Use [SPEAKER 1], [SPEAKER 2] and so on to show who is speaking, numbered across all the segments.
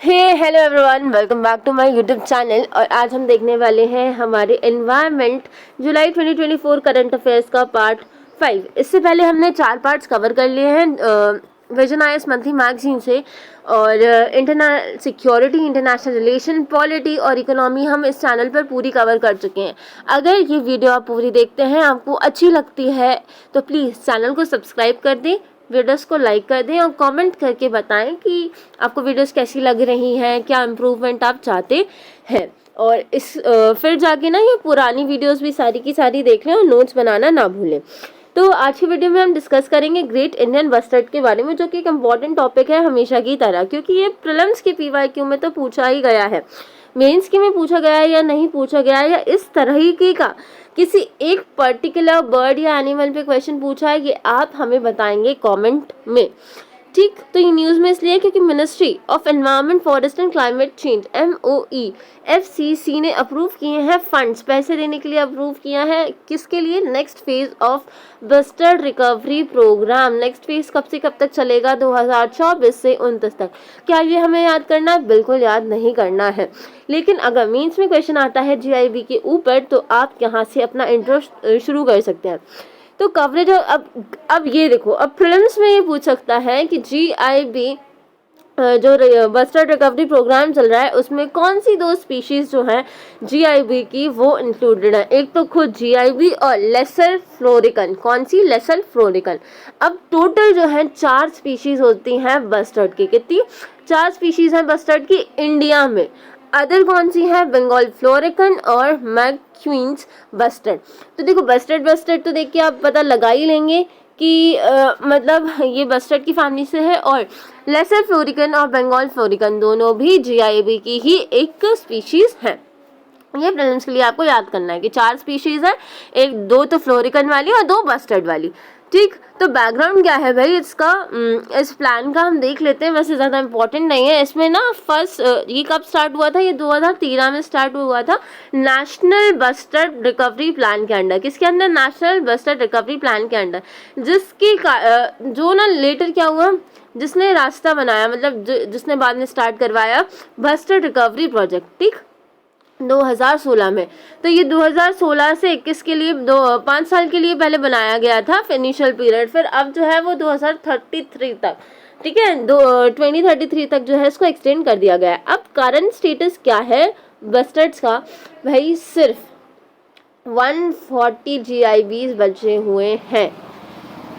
[SPEAKER 1] Hey hello everyone, welcome back to my YouTube channel. और आज हम देखने वाले हैं हमारे एनवायरनमेंट जुलाई 2024 करंट अफेयर्स का पार्ट 5। इससे पहले हमने 4 पार्ट्स कवर कर लिए हैं विजन आईएएस मंथली मैगजीन से। और international security, international relation, polity और इकोनॉमी हम इस चैनल पर पूरी कवर कर चुके हैं। अगर ये वीडियो आप पूरी देखते हैं, आपको अच्छी लगती है, तो प्लीज़ चैनल को सब्सक्राइब कर दें, वीडियोस को लाइक कर दें और कमेंट करके बताएं कि आपको वीडियोस कैसी लग रही हैं, क्या इम्प्रूवमेंट आप चाहते हैं। और इस फिर जाके ना ये पुरानी वीडियोस भी सारी की सारी देख लें और नोट्स बनाना ना भूलें। तो आज की वीडियो में हम डिस्कस करेंगे ग्रेट इंडियन बस्टर्ड के बारे में, जो कि एक इम्पॉर्टेंट टॉपिक है हमेशा की तरह, क्योंकि ये प्रीलिम्स के पीवाईक्यू में तो पूछा ही गया है, मेंस के में पूछा गया है या नहीं पूछा गया है, या इस तरह का किसी एक पर्टिकुलर बर्ड या एनिमल पे क्वेश्चन पूछा है, ये आप हमें बताएंगे कमेंट में। ठीक, तो ये न्यूज़ में इसलिए क्योंकि ministry of environment, forest and climate change MOEFCC ने अप्रूव किए हैं फंड्स, पैसे देने के लिए अप्रूव किया है। किसके लिए? Next phase of bustard recovery programme. Next phase कब से कब तक चलेगा? 2024 से 29 तक। क्या ये हमें याद करना है? बिल्कुल याद नहीं करना है, लेकिन अगर मीन्स में क्वेश्चन आता है GIB के ऊपर, तो आप यहाँ से अपना इंटरेस्ट शुरू कर सकते हैं। तो कवरेज अब ये देखो, अब प्रीलिम्स में ये पूछ सकता है कि GIB जो बस्टर्ड रिकवरी प्रोग्राम चल रहा है, उसमें कौन सी 2 स्पीशीज जो हैं GIB की वो इंक्लूडेड है। एक तो खुद GIB और लेसर फ्लोरिकन। कौन सी? Lesser florican. अब टोटल जो है 4 स्पीशीज होती हैं बस्टर्ड की। कितनी? 4 स्पीशीज हैं बस्टर्ड की इंडिया में। अदर कौन सी है? बंगाल फ्लोरिकन और मैक्वींस बस्टर्ड। तो देखो, बस्टर्ड तो देख के आप पता लगा ही लेंगे कि मतलब ये बस्टर्ड की फैमिली से है। और लेसर फ्लोरिकन और बंगाल फ्लोरिकन दोनों भी GIB की ही एक स्पीशीज है। ये प्रीलिम्स के लिए आपको याद करना है कि 4 स्पीशीज है, 2 तो फ्लोरिकन वाली और 2 बस्टर्ड वाली। ठीक, तो बैकग्राउंड क्या है भाई इसका? इस प्लान का हम देख लेते हैं, वैसे ज़्यादा इंपॉर्टेंट नहीं है। इसमें ना फर्स्ट ये कब स्टार्ट हुआ था? ये 2013 में स्टार्ट हुआ था, नेशनल बस्टर्ड रिकवरी प्लान के अंडर। किसके अंदर? नेशनल बस्टर्ड रिकवरी प्लान के अंडर। जिसकी जो ना लेटर क्या हुआ, जिसने रास्ता बनाया, मतलब जिसने बाद में स्टार्ट करवाया बस्टर्ड रिकवरी प्रोजेक्ट, ठीक, 2016 में। तो ये 2016 से 21 के लिए 5 साल के लिए पहले बनाया गया था इनिशियल पीरियड। फिर अब जो है वो 2033 तक, ठीक है, 2033 तक जो है इसको एक्सटेंड कर दिया गया है। अब करंट स्टेटस क्या है बस्टर्ड्स का? भाई सिर्फ 140 GIBs बचे हुए हैं,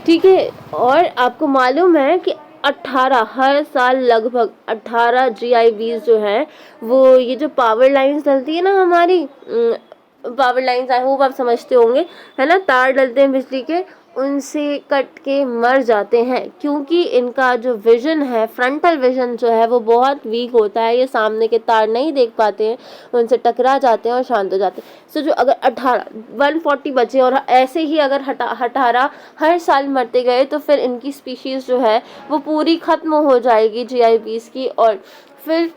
[SPEAKER 1] ठीक है। और आपको मालूम है कि 18 हर साल लगभग 18 GIBs जो हैं वो, ये जो पावर लाइन्स डलती है ना हमारी, पावर लाइन्स, आई होप आप समझते होंगे, है ना, तार डलते हैं बिजली के, उनसे कट के मर जाते हैं, क्योंकि इनका जो विजन है, फ्रंटल विजन जो है वो बहुत वीक होता है। ये सामने के तार नहीं देख पाते हैं, उनसे टकरा जाते हैं और शांत हो जाते हैं। सो जो अगर 140 बचे और ऐसे ही अगर 18 हर साल मरते गए, तो फिर इनकी स्पीशीज़ जो है वो पूरी ख़त्म हो जाएगी GIBs की। और फिर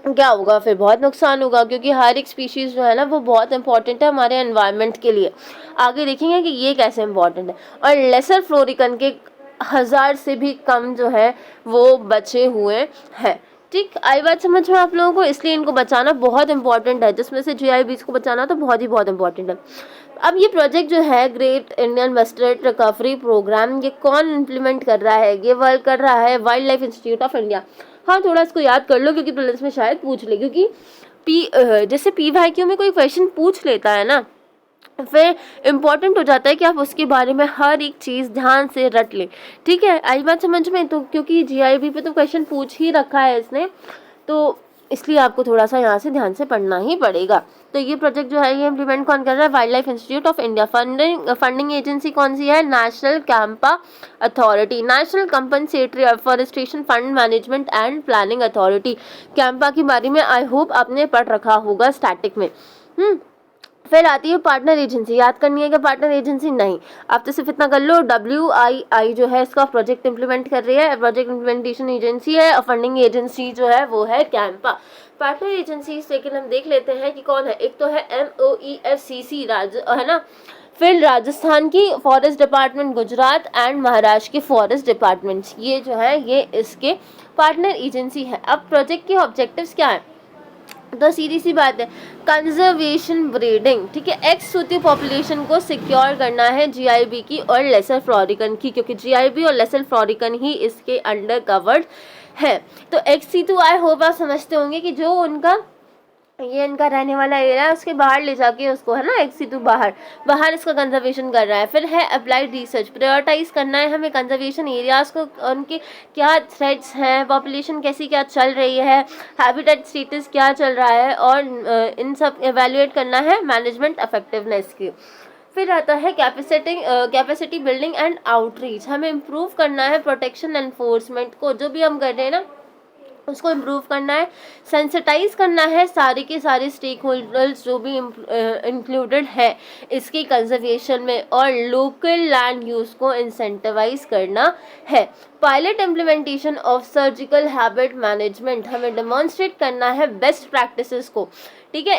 [SPEAKER 1] क्या होगा? फिर बहुत नुकसान होगा, क्योंकि हर एक स्पीशीज़ जो है ना वो बहुत इंपॉर्टेंट है हमारे एनवायरनमेंट के लिए। आगे देखेंगे कि ये कैसे इंपॉर्टेंट है। और लेसर फ्लोरिकन के 1000 से भी कम जो है वो बचे हुए हैं। ठीक, आई बात समझ में आप लोगों को? इसलिए इनको बचाना बहुत इंपॉर्टेंट है, जिसमें से GIBs को बचाना तो बहुत इंपॉर्टेंट है। अब ये प्रोजेक्ट जो है Great Indian Bustard recovery Programme, ये कौन इम्प्लीमेंट कर रहा है? ये वर्क कर रहा है wild life institute of India. हाँ, थोड़ा इसको याद कर लो, क्योंकि प्रीलिम्स में शायद पूछ ले, क्योंकि जैसे PYQ में कोई क्वेश्चन पूछ लेता है ना, फिर इम्पॉर्टेंट हो जाता है कि आप उसके बारे में हर एक चीज़ ध्यान से रट लें। ठीक है, आई बात समझ में? तो क्योंकि GIB पे तो क्वेश्चन पूछ ही रखा है इसने, तो इसलिए आपको थोड़ा सा यहाँ से ध्यान से पढ़ना ही पड़ेगा। तो ये प्रोजेक्ट जो है ये इम्प्लीमेंट कौन कर रहा है? Wild life institute of India. Funding agency कौन सी है? National Campa authority, national compensatory forestation fund management and planning authority. Campa के बारे में आई होप आपने पढ़ रखा होगा स्टैटिक में। फिर आती है पार्टनर एजेंसी। याद करनी है कि पार्टनर एजेंसी नहीं, आप तो सिर्फ इतना कर लो, WII जो है इसका प्रोजेक्ट इंप्लीमेंट कर रही है, प्रोजेक्ट इंप्लीमेंटेशन एजेंसी है। और फंडिंग एजेंसी जो है वो है कैंपा। पार्टनर एजेंसी लेकिन हम देख लेते हैं कि कौन है। एक तो है MOEFCC है ना, फिर राजस्थान की forest department, Gujarat and Maharashtra के फॉरेस्ट डिपार्टमेंट्स, ये जो है ये इसके पार्टनर एजेंसी है। अब प्रोजेक्ट के ऑब्जेक्टिव्स क्या है, तो सीधी सी बात है, कंजर्वेशन ब्रीडिंग, ठीक है, एक्स सूती पॉपुलेशन को सिक्योर करना है जीआईबी की और लेसर फ्लोरिकन की, क्योंकि जीआईबी और लेसर फ्लोरिकन ही इसके अंडर कवर्ड है। तो एक्स आई होप आप समझते होंगे कि जो उनका ये इनका रहने वाला एरिया है उसके बाहर ले जाके उसको, है ना, एक्सिटू बाहर इसका कंजर्वेशन कर रहा है। फिर है अप्लाइड रिसर्च, प्रायोरिटाइज करना है हमें कंजर्वेशन एरियाज को, उनके क्या थ्रेट्स हैं, पॉपुलेशन कैसी क्या चल रही है, हैबिटेट स्टेटस क्या चल रहा है, और इन सब एवेल्युएट करना है मैनेजमेंट इफेक्टिवनेस की। फिर आता है कैपेसिटी बिल्डिंग एंड आउटरीच, हमें इम्प्रूव करना है प्रोटेक्शन एनफोर्समेंट को, जो भी हम कर रहे हैं ना उसको इम्प्रूव करना है, सेंसिटाइज करना है सारे के सारे स्टेक होल्डर्स जो भी इंक्लूडेड है इसकी कंजर्वेशन में, और लोकल लैंड यूज़ को इंसेंटिवाइज करना है। Pilot implementation of surgical habit management, हमें डेमोन्स्ट्रेट करना है बेस्ट प्रैक्टिसेस को, ठीक है,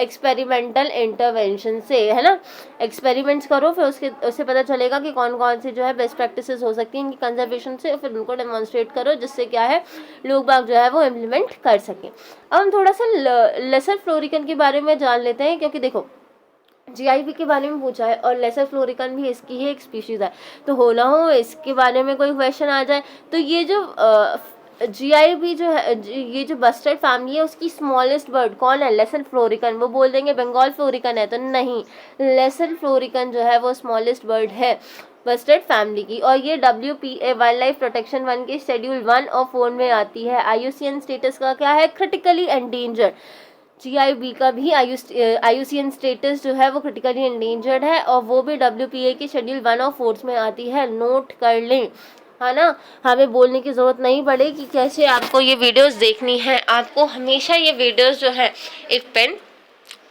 [SPEAKER 1] एक्सपेरिमेंटल इंटरवेंशन से, है ना, एक्सपेरिमेंट्स करो, फिर उससे पता चलेगा कि कौन कौन सी जो है बेस्ट प्रैक्टिसेस हो सकती हैं इनकी कंजर्वेशन से, फिर उनको डेमोन्स्ट्रेट करो जिससे क्या है लोग बाग जो है वो इम्प्लीमेंट कर सकें। अब हम थोड़ा सा लेसर फ्लोरिकन के बारे में जान लेते हैं, क्योंकि देखो जीआईबी के बारे में पूछा है और लेसर फ्लोरिकन भी इसकी ही एक स्पीशीज़ है, तो हो ना हो इसके बारे में कोई क्वेश्चन आ जाए। तो ये जो जीआईबी जो है, ये जो बस्टर्ड फैमिली है उसकी स्मॉलेस्ट बर्ड कौन है, लेसर फ्लोरिकन। वो बोल देंगे बंगाल फ्लोरिकन है, तो नहीं, लेसर फ्लोरिकन जो है वो स्मॉलेस्ट बर्ड है बस्टर्ड फैमिली की, और ये WPA वाइल्ड लाइफ प्रोटेक्शन 1 के शेड्यूल 1 और 4 में आती है। IUCN स्टेटस का क्या है, क्रिटिकली एंडेंजर्ड। जीआईबी का भी IUCN स्टेटस जो है वो क्रिटिकली एंडेंजर्ड है, और वो भी WPA के शेड्यूल 1 और 4 में आती है, नोट कर लें, है ना। हमें बोलने की ज़रूरत नहीं पड़ेगी कि कैसे आपको ये वीडियोस देखनी है, आपको हमेशा ये वीडियोस जो है एक पेन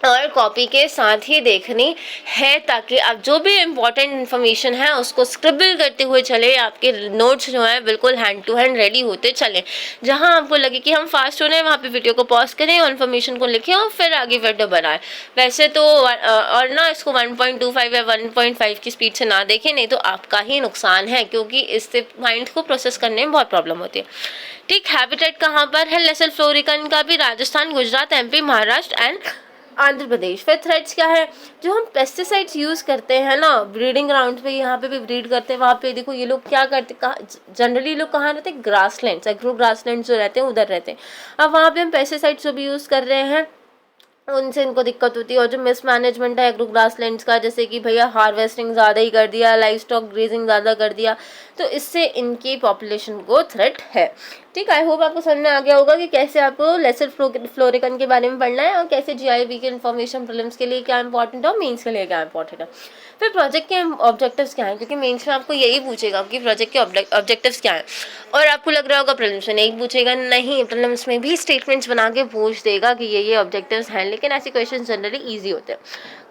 [SPEAKER 1] और कॉपी के साथ ही देखनी है, ताकि आप जो भी इम्पोर्टेंट इन्फॉर्मेशन है उसको स्क्रिबल करते हुए चले, आपके नोट्स जो है बिल्कुल हैंड टू हैंड रेडी होते चले। जहां आपको लगे कि हम फास्ट हो रहे हैं वहाँ पे वीडियो को पॉज करें और इन्फॉर्मेशन को लिखें और फिर आगे वीडियो बनाएं। वैसे तो और ना इसको 1.25 या 1.5 की स्पीड से ना देखें, नहीं तो आपका ही नुकसान है, क्योंकि इससे माइंड को प्रोसेस करने में बहुत प्रॉब्लम होती है। ठीक, हैबिटेट कहाँ पर है लेसर फ्लोरिकन का भी, राजस्थान, गुजरात, MP, महाराष्ट्र एंड आंध्र प्रदेश। फिर थ्रेड्स क्या है, जो हम पेस्टिसाइड्स यूज़ करते हैं ना ब्रीडिंग ग्राउंड पे, यहाँ पे भी ब्रीड करते हैं, वहाँ पे देखो ये लोग क्या करते, जनरली लोग कहाँ रहते हैं, ग्रासलैंड्स, एग्रो ग्रासलैंड्स जो रहते हैं उधर रहते हैं। अब वहाँ पे हम पेस्टिसाइड्स जो भी यूज़ कर रहे हैं उनसे इनको दिक्कत होती है, और जो मिसमैनेजमेंट है एग्रो ग्रासलैंड्स का, जैसे कि भैया हार्वेस्टिंग ज़्यादा ही कर दिया, लाइव स्टॉक ग्रेजिंग ज़्यादा कर दिया, तो इससे इनकी पॉपुलेशन को थ्रेट है। ठीक, आई होप आपको समझ में आ गया होगा कि कैसे आपको लेसर फ्लोरिकन के बारे में पढ़ना है, और कैसे जीआईबी के इन्फॉर्मेशन प्रीलिम्स के लिए क्या इंपॉर्टेंट है और मेंस के लिए क्या इंपॉर्टेंट है। फिर प्रोजेक्ट के ऑब्जेक्टिव्स क्या हैं, क्योंकि मेंस में आपको यही पूछेगा कि प्रोजेक्ट के ऑब्जेक्टिव्स क्या हैं, और आपको लग रहा होगा प्रीलिम्स में नहीं पूछेगा, नहीं, प्रीलिम्स में भी स्टेटमेंट्स बना के पूछ देगा कि ये ऑब्जेक्टिव्स हैं, लेकिन ऐसे क्वेश्चन जनरली ईजी होते हैं।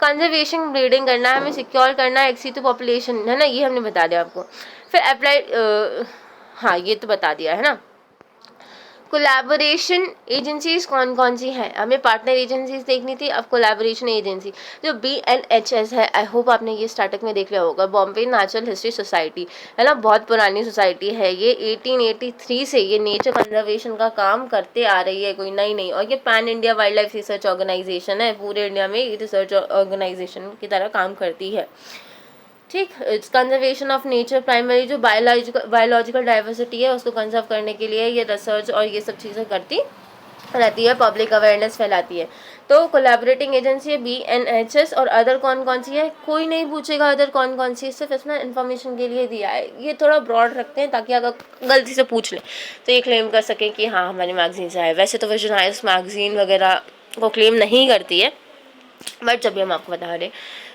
[SPEAKER 1] कंजर्वेशन ब्रीडिंग करना है, हमें सिक्योर करना है एक्सिटू पॉपुलेशन, है ना, ये हमने बता दिया आपको। फिर अप्लाइड, हाँ ये तो बता दिया है ना। कोलैबोरेशन एजेंसीज कौन कौन सी हैं, हमें पार्टनर एजेंसीज देखनी थी। अब कोलैबोरेशन एजेंसी जो BNHS है, आई होप आपने ये स्टार्टअप में देख लिया होगा, बॉम्बे नेचुरल हिस्ट्री सोसाइटी, है ना, बहुत पुरानी सोसाइटी है ये, 1883 से ये नेचर कंजर्वेशन का काम करते आ रही है, कोई नई नहीं, और ये Pan India Wildlife Research Organisation है, पूरे इंडिया में रिसर्च ऑर्गेनाइजेशन की तरह काम करती है। ठीक, कंजर्वेशन ऑफ नेचर प्राइमरी जो बायोलॉजिकल डाइवर्सिटी है उसको कंजर्व करने के लिए ये रिसर्च और ये सब चीज़ें करती रहती है, पब्लिक अवेयरनेस फैलाती है। तो कोलैबोरेटिंग एजेंसी है BNHS, और अदर कौन कौन सी है कोई नहीं पूछेगा अदर कौन कौन सी, सिर्फ इसमें इन्फॉर्मेशन के लिए दिया है, ये थोड़ा ब्रॉड रखते हैं ताकि अगर गलती से पूछ लें तो ये क्लेम कर सकें कि हाँ हमारी मैगजीन से है। वैसे तो विजन हाउस मैगजीन वगैरह को क्लेम नहीं करती है, बट जब भी हम आपको बता रहे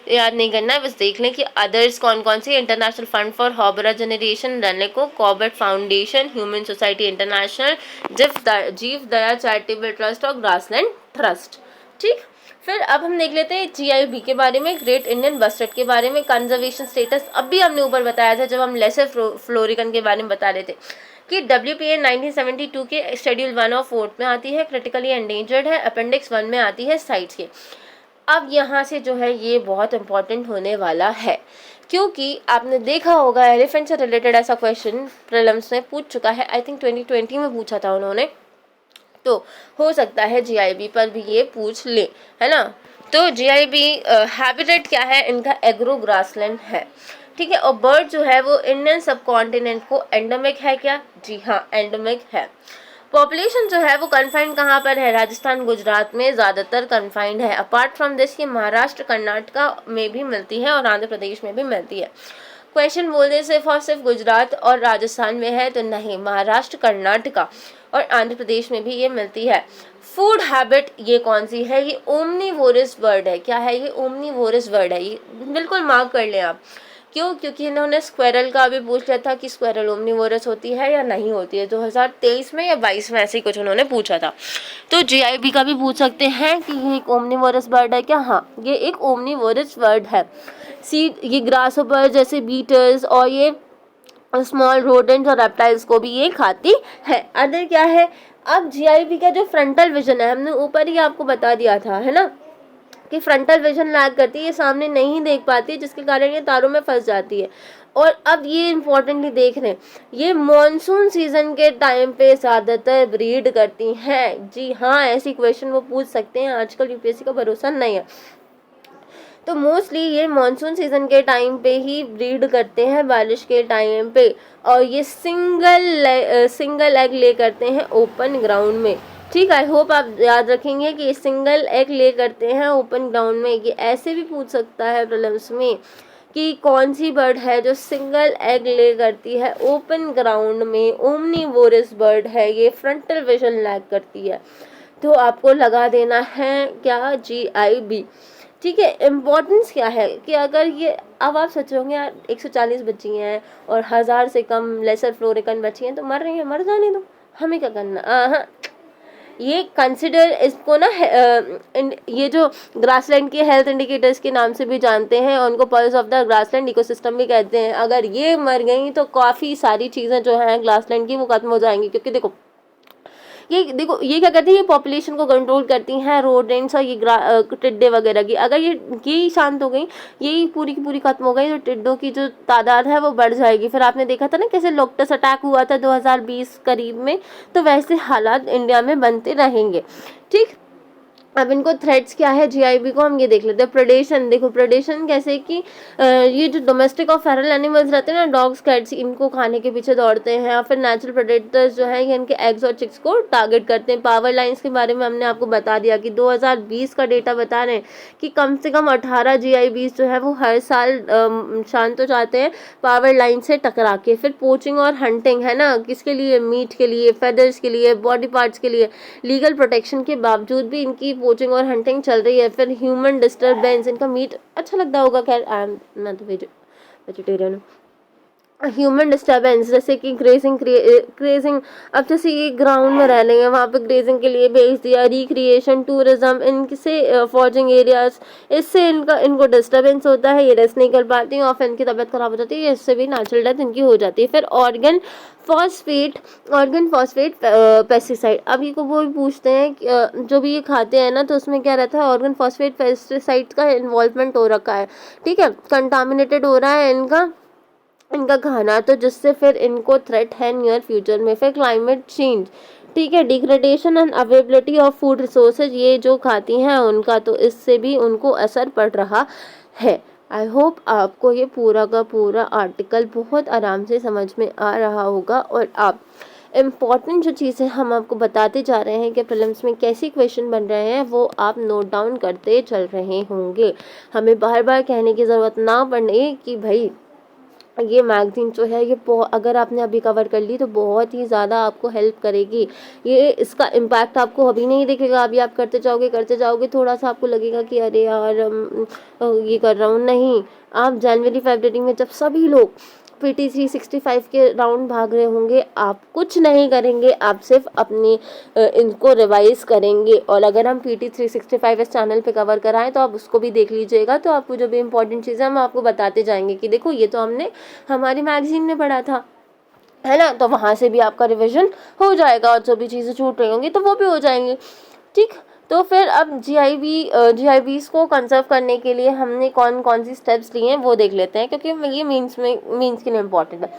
[SPEAKER 1] याद नहीं करना है, बस देख लें कि अदर्स कौन कौन सी, international fund for houbara generation, Reneco, Corbett foundation, humane society international, Jeev Daya charitable trust और ग्रासलैंड ट्रस्ट। ठीक, फिर अब हम देख लेते हैं GIB के बारे में, ग्रेट इंडियन बस्टर्ड के बारे में। कंजर्वेशन स्टेटस अब भी हमने ऊपर बताया था जब हम लेसर फ्लोरिकन के बारे में बता रहे थे कि WPA 1972 के शेड्यूल 1 और 4 में आती है, क्रिटिकली एंडेंजर्ड है, अपेंडिक्स 1 में आती है साइट्स के। अब यहाँ से जो है ये बहुत इंपॉर्टेंट होने वाला है क्योंकि आपने देखा होगा एलिफेंट से रिलेटेड ऐसा क्वेश्चन प्रीलिम्स में पूछ चुका है, आई थिंक 2020 में पूछा था उन्होंने, तो हो सकता है जीआईबी पर भी ये पूछ ले, है ना। तो जीआईबी हैबिटेट क्या है इनका, एग्रो ग्रासलैंड है, ठीक है। और बर्ड जो है वो इंडियन सब कॉन्टिनेंट को एंडेमिक है क्या, जी हाँ एंडेमिक है। पॉपुलेशन जो है वो कन्फाइंड कहाँ पर है, राजस्थान गुजरात में ज़्यादातर कन्फाइंड है। अपार्ट फ्रॉम दिस ये महाराष्ट्र कर्नाटका में भी मिलती है और आंध्र प्रदेश में भी मिलती है। क्वेश्चन बोलने सिर्फ और सिर्फ गुजरात और राजस्थान में है तो नहीं, महाराष्ट्र कर्नाटका और आंध्र प्रदेश में भी ये मिलती है। फूड हैबिट ये कौन सी है, ये ओमनीवोरस बर्ड है। क्या है ये, ओमनीवोरस बर्ड है। ये बिल्कुल मार्क कर लें आप, क्यों, क्योंकि इन्होंने स्क्वेरल का भी पूछ लिया था कि स्क्वेरल ओमनीवोरस होती है या नहीं होती है, 2023 में या 22 में ऐसे ही कुछ उन्होंने पूछा था। तो जीआईबी का भी पूछ सकते हैं कि ये एक ओमनीवोरस बर्ड है क्या, हाँ ये एक ओमनीवोरस बर्ड है। सीड, ये ग्रासहोपर जैसे बीटल्स और ये स्मॉल रोडेंट्स और रेप्टाइल्स को भी ये खाती है। अदर क्या है, अब जीआईबी का जो फ्रंटल विजन है, हमने ऊपर ही आपको बता दिया था, है ना, कि फ्रंटल विजन लैग करती है, ये सामने नहीं देख पाती है जिसके कारण ये तारों में फंस जाती है। और अब ये इम्पोर्टेंटली देख रहे हैं, ये मॉनसून सीजन के टाइम पे ज़्यादातर ब्रीड करती हैं। जी हाँ, ऐसी क्वेश्चन वो पूछ सकते हैं, आजकल यूपीएससी का भरोसा नहीं है। तो मोस्टली ये मानसून सीजन के टाइम पे ही ब्रीड करते हैं, बारिश के टाइम पे, और ये सिंगल एग ले करते हैं ओपन ग्राउंड में, ठीक है। आई होप आप याद रखेंगे कि सिंगल एग ले करते हैं ओपन ग्राउंड में। ये ऐसे भी पूछ सकता है प्रीलिम्स में कि कौन सी बर्ड है जो सिंगल एग ले करती है ओपन ग्राउंड में, ओमनीवोरस बर्ड है, ये फ्रंटल विजन लैग करती है। तो आपको लगा देना है क्या, जीआईबी, ठीक है। इम्पोर्टेंस क्या है कि अगर ये, अब आप सोचोगे यार 140 बच्ची हैं और 1000 से कम लेसर फ्लोरिकन बच्ची हैं तो मर रही हैं, मर जाने दो, हमें क्या करना। हाँ, ये कंसिडर इसको ना ये जो ग्रासलैंड के हेल्थ इंडिकेटर्स के नाम से भी जानते हैं, उनको pulse of the grassland ecosystem भी कहते हैं। अगर ये मर गई तो काफ़ी सारी चीज़ें जो हैं ग्रासलैंड की वो खत्म हो जाएंगी, क्योंकि देखो ये क्या करती है, ये पॉपुलेशन को कंट्रोल करती हैं, रोडेंट्स और ये टिड्डे वगैरह की। अगर ये शांत हो गई, ये पूरी की पूरी खत्म हो गई, तो टिड्डों की जो तादाद है वो बढ़ जाएगी। फिर आपने देखा था ना कैसे लोकटस अटैक हुआ था 2020 करीब में, तो वैसे हालात इंडिया में बनते रहेंगे, ठीक। अब इनको थ्रेट्स क्या है जीआईबी को, हम ये देख लेते हैं। प्रेडेशन, देखो प्रेडेशन कैसे कि ये जो डोमेस्टिक और फेरल एनिमल्स रहते हैं ना, डॉग्स कैट्स, इनको खाने के पीछे दौड़ते हैं। और फिर नेचुरल प्रेडेटर्स जो है ये इनके एग्स और चिक्स को टारगेट करते हैं। पावर लाइंस के बारे में हमने आपको बता दिया कि 2020 का डेटा बता रहे हैं कि कम से कम 18 जीआईबीज जो है वो हर साल शांत हो जाते हैं पावर लाइन से टकरा के। फिर पोचिंग और हंटिंग, है ना, किसके लिए, मीट के लिए, फेदर्स के लिए, बॉडी पार्ट्स के लिए। लीगल प्रोटेक्शन के बावजूद भी इनकी पोचिंग और हंटिंग चल रही है। फिर ह्यूमन डिस्टर्बेंस, इनका मीट अच्छा लगता होगा, खैर मैं तो वेजिटेरियन हूँ। ह्यूमन डिस्टर्बेंस जैसे कि ग्रेजिंग, अब जैसे ये ग्राउंड में रह लेंगे, वहाँ पे ग्रेजिंग के लिए भेज दिया। रिक्रिएशन, टूरिज्म, इनसे फॉर्जिंग एरियाज, इससे इनको डिस्टर्बेंस होता है, ये रेस्ट नहीं कर पाती हैं और फिर इनकी तबीयत खराब हो जाती है, इससे भी नेचुरल डेथ इनकी हो जाती है। फिर ऑर्गन फॉस्फेट पेस्टिसाइड, अब ये को वो भी पूछते हैं जो भी ये खाते हैं ना, तो उसमें क्या रहता है, ऑर्गन फॉस्फेट पेस्टिसाइड का इन्वॉल्वमेंट हो रखा है, ठीक है, कंटामिनेटेड हो रहा है इनका खाना, तो जिससे फिर इनको थ्रेट है नियर फ्यूचर में। फिर क्लाइमेट चेंज, ठीक है, degradation and availability of food resources, ये जो खाती हैं उनका, तो इससे भी उनको असर पड़ रहा है। आई होप आपको ये पूरा का पूरा आर्टिकल बहुत आराम से समझ में आ रहा होगा, और आप इम्पॉर्टेंट जो चीज़ें हम आपको बताते जा रहे हैं कि प्रीलिम्स में कैसे क्वेश्चन बन रहे हैं वो आप नोट डाउन करते चल रहे होंगे। हमें बार बार कहने की ज़रूरत ना पड़े कि भाई ये मैगज़ीन जो है ये अगर आपने अभी कवर कर ली तो बहुत ही ज़्यादा आपको हेल्प करेगी। ये इसका इम्पैक्ट आपको अभी नहीं दिखेगा, अभी आप करते जाओगे थोड़ा सा आपको लगेगा कि अरे यार ये कर रहा हूँ, नहीं, आप जनवरी फरवरी में जब सभी लोग PT 365 के राउंड भाग रहे होंगे, आप कुछ नहीं करेंगे, आप सिर्फ अपनी इनको रिवाइज करेंगे। और अगर हम PT 365 इस चैनल पे कवर कराएं तो आप उसको भी देख लीजिएगा, तो आपको जो भी इम्पोर्टेंट चीज़ें हम आपको बताते जाएंगे कि देखो ये तो हमने हमारी मैगजीन में पढ़ा था, है ना, तो वहाँ से भी आपका रिविजन हो जाएगा और जो भी चीज़ें छूट रही होंगी तो वो भी हो जाएंगी, ठीक। तो फिर अब GIBs को कंजर्व करने के लिए हमने कौन कौन सी स्टेप्स लिए हैं वो देख लेते हैं, क्योंकि ये मीन्स के लिए इम्पोर्टेंट है।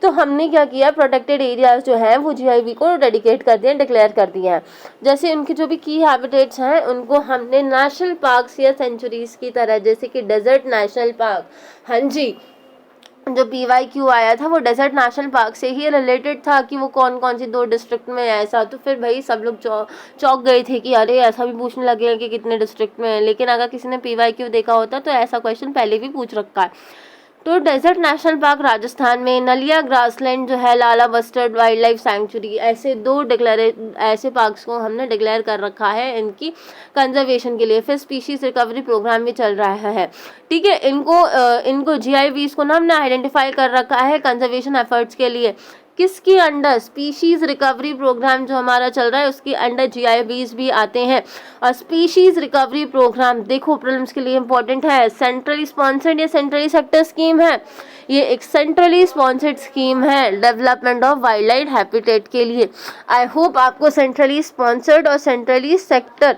[SPEAKER 1] तो हमने क्या किया, प्रोटेक्टेड एरियाज जो है वो GIB को डेडिकेट कर दिए, डिक्लेयर कर दिए हैं। जैसे उनके जो भी की हैबिटेट्स हैं उनको हमने नेशनल पार्क्स या सेंचुरीज की तरह, जैसे कि डेजर्ट नेशनल पार्क, हाँ जी, जो PYQ आया था वो डेजर्ट नेशनल पार्क से ही रिलेटेड था कि वो कौन कौन सी 2 डिस्ट्रिक्ट में है ऐसा। तो फिर भाई सब लोग चौंक गए थे कि अरे ऐसा भी पूछने लगे कि कितने डिस्ट्रिक्ट में है। लेकिन अगर किसी ने PYQ देखा होता तो ऐसा क्वेश्चन पहले भी पूछ रखा है। तो डेजर्ट नेशनल पार्क राजस्थान में, नलिया ग्रासलैंड जो है लाला बस्टर्ड वाइल्ड लाइफ सैंक्चुरी, ऐसे पार्क्स को हमने डिक्लेयर कर रखा है इनकी कंजर्वेशन के लिए। फिर स्पीशीज रिकवरी प्रोग्राम भी चल रहा है, ठीक है। इनको GIBs को ना हमने आइडेंटिफाई कर रखा है कंजर्वेशन एफर्ट्स के लिए। किसकी अंडर, स्पीशीज रिकवरी प्रोग्राम जो हमारा चल रहा है उसके अंडर GIBs भी आते हैं। और स्पीशीज रिकवरी प्रोग्राम देखो प्रीलिम्स के लिए इंपॉर्टेंट है, सेंट्रली स्पॉन्सर्ड या सेंट्रली सेक्टर स्कीम है। ये एक सेंट्रली स्पॉन्सर्ड स्कीम है development of wild life habitat के लिए। आई होप आपको सेंट्रली स्पॉन्सर्ड और सेंट्रली सेक्टर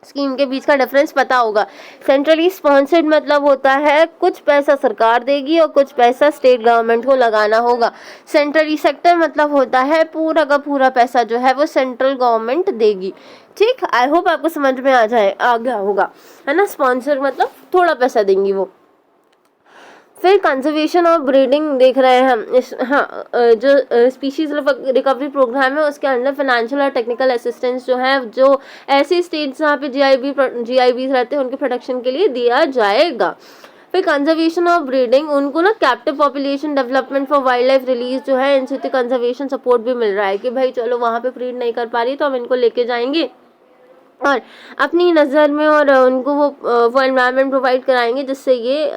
[SPEAKER 1] स्कीम के बीच का डिफरेंस पता होगा। सेंट्रली स्पॉन्सर्ड मतलब होता है कुछ पैसा सरकार देगी और कुछ पैसा स्टेट गवर्नमेंट को लगाना होगा। सेंट्रली सेक्टर मतलब होता है पूरा का पूरा पैसा जो है वो सेंट्रल गवर्नमेंट देगी, ठीक। आई होप आपको समझ में आ गया होगा, है ना। स्पॉन्सर मतलब थोड़ा पैसा देंगी वो। फिर कंजर्वेशन और ब्रीडिंग देख रहे हैं हम। जो स्पीशीज रिकवरी प्रोग्राम है उसके अंदर फाइनेंशियल और टेक्निकल असिस्टेंस जो है जो ऐसे स्टेट्स जहाँ पे GIBs रहते हैं उनके प्रोटेक्शन के लिए दिया जाएगा। फिर कंजर्वेशन और ब्रीडिंग, उनको ना captive population development for wild life release जो है इनसे कंजर्वेशन सपोर्ट भी मिल रहा है कि भाई चलो वहाँ पे ब्रीड नहीं कर पा रही तो हम इनको लेके जाएंगे और अपनी नज़र में, और उनको वो एनवायरनमेंट प्रोवाइड कराएंगे जिससे ये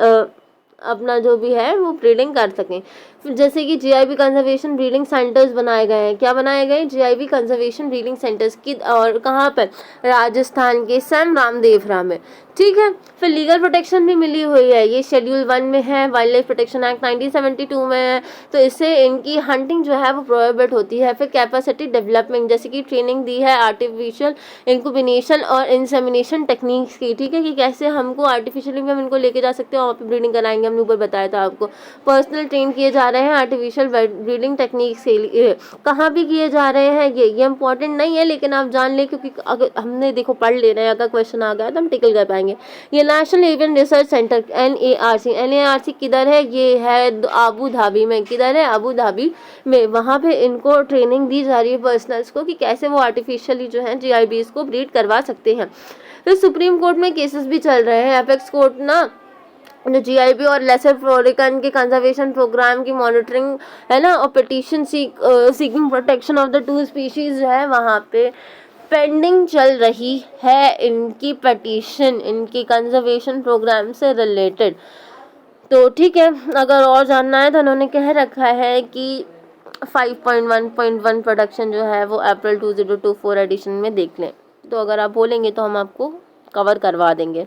[SPEAKER 1] अपना जो भी है वो ब्रीडिंग कर सकें। जैसे कि GIB कंजर्वेशन ब्रीडिंग सेंटर्स बनाए गए हैं। क्या बनाए गए? GIB कंजर्वेशन ब्रीडिंग सेंटर्स की, और कहाँ पर? राजस्थान के सैम रामदेवरा में, ठीक है। फिर लीगल प्रोटेक्शन भी मिली हुई है, ये शेड्यूल 1 में है, वाइल्ड लाइफ प्रोटेक्शन एक्ट 1972 में है, तो इससे इनकी हंटिंग जो है वो प्रोहिबिट होती है। फिर कैपेसिटी डेवलपमेंट, जैसे कि ट्रेनिंग दी है आर्टिफिशियल इंक्यूबेशन और इंसेमिनेशन टेक्निक्स की, ठीक है, कि कैसे हमको आर्टिफिशियली भी हम इनको लेके जा सकते हैं और वहाँ पर ब्रीडिंग कराएंगे। हमने ऊपर बताया था आपको। पर्सनल ट्रेन किए जा रहे हैं आर्टिफिशियल ब्रीडिंग टेक्निक्स के लिए। कहाँ भी किए जा रहे हैं ये इंपॉर्टेंट नहीं है, लेकिन आप जान ले, क्योंकि अगर हमने देखो पढ़ ले रहे हैं, अगर क्वेश्चन आ गया तो हम टिकल कर पाएंगे। ये national avian research centre NARC किधर है? ये है अबू धाबी में। किधर है? अबू धाबी में। वहाँ पे इनको ट्रेनिंग दी जा रही है पर्सनल्स को कि कैसे वो आर्टिफिशियली जो है GIBs को ब्रीड करवा सकते हैं। फिर सुप्रीम कोर्ट में केसेस भी चल रहे हैं। एपेक्स कोर्ट ना जो GIB और लेसर फ्लोरिकन के कंजर्वेशन प्रोग्राम की मॉनिटरिंग है ना, और petition seeking protection of the 2 species है, वहाँ पे पेंडिंग चल रही है इनकी पिटीशन, इनकी कंजर्वेशन प्रोग्राम से रिलेटेड। तो ठीक है, अगर और जानना है तो उन्होंने कह रखा है कि 5.1.1 प्रोडक्शन जो है वो अप्रैल 2024 एडिशन में देख लें। तो अगर आप बोलेंगे तो हम आपको कवर करवा देंगे।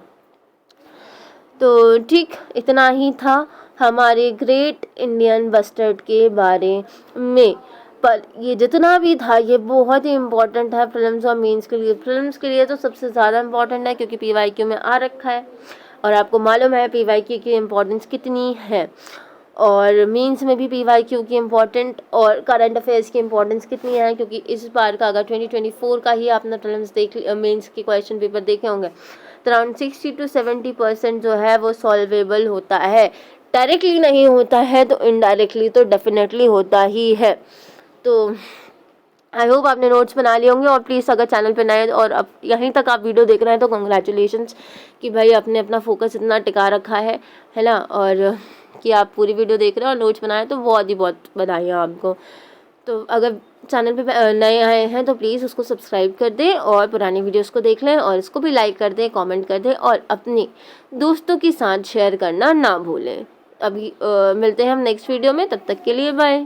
[SPEAKER 1] तो ठीक, इतना ही था हमारे ग्रेट इंडियन बस्टर्ड के बारे में। पर ये जितना भी था ये बहुत ही इम्पोर्टेंट है प्रीलिम्स और मेंस के लिए। प्रीलिम्स के लिए तो सबसे ज़्यादा इम्पोर्टेंट है क्योंकि PYQ में आ रखा है और आपको मालूम है PYQ की इम्पोर्टेंस कितनी है, और मेंस में भी PYQ की इम्पोर्टेंट और करंट अफेयर्स की इम्पोर्टेंस कितनी है, क्योंकि इस बार का अगर 2024 का ही आपने प्रीलिम्स मेंस के क्वेश्चन पेपर देखे होंगे तो अराउंड 60 to 70% जो है वो सॉल्वेबल होता है। डायरेक्टली नहीं होता है तो इनडायरेक्टली तो डेफिनेटली होता ही है। तो आई होप आपने नोट्स बना लिए होंगे, और प्लीज़ अगर चैनल पे नए और अब यहीं तक आप वीडियो देख रहे हैं तो कंग्रेचुलेशंस कि भाई आपने अपना फोकस इतना टिका रखा है ना, और कि आप पूरी वीडियो देख रहे हैं और नोट्स बनाए, तो बहुत बधाई आपको। तो अगर चैनल पे नए आए हैं तो प्लीज़ उसको सब्सक्राइब कर दें और पुरानी वीडियोस को देख लें, और इसको भी लाइक कर दें, कमेंट कर दें, और अपने दोस्तों के साथ शेयर करना ना भूलें। अभी मिलते हैं हम नेक्स्ट वीडियो में, तब तक के लिए बाय।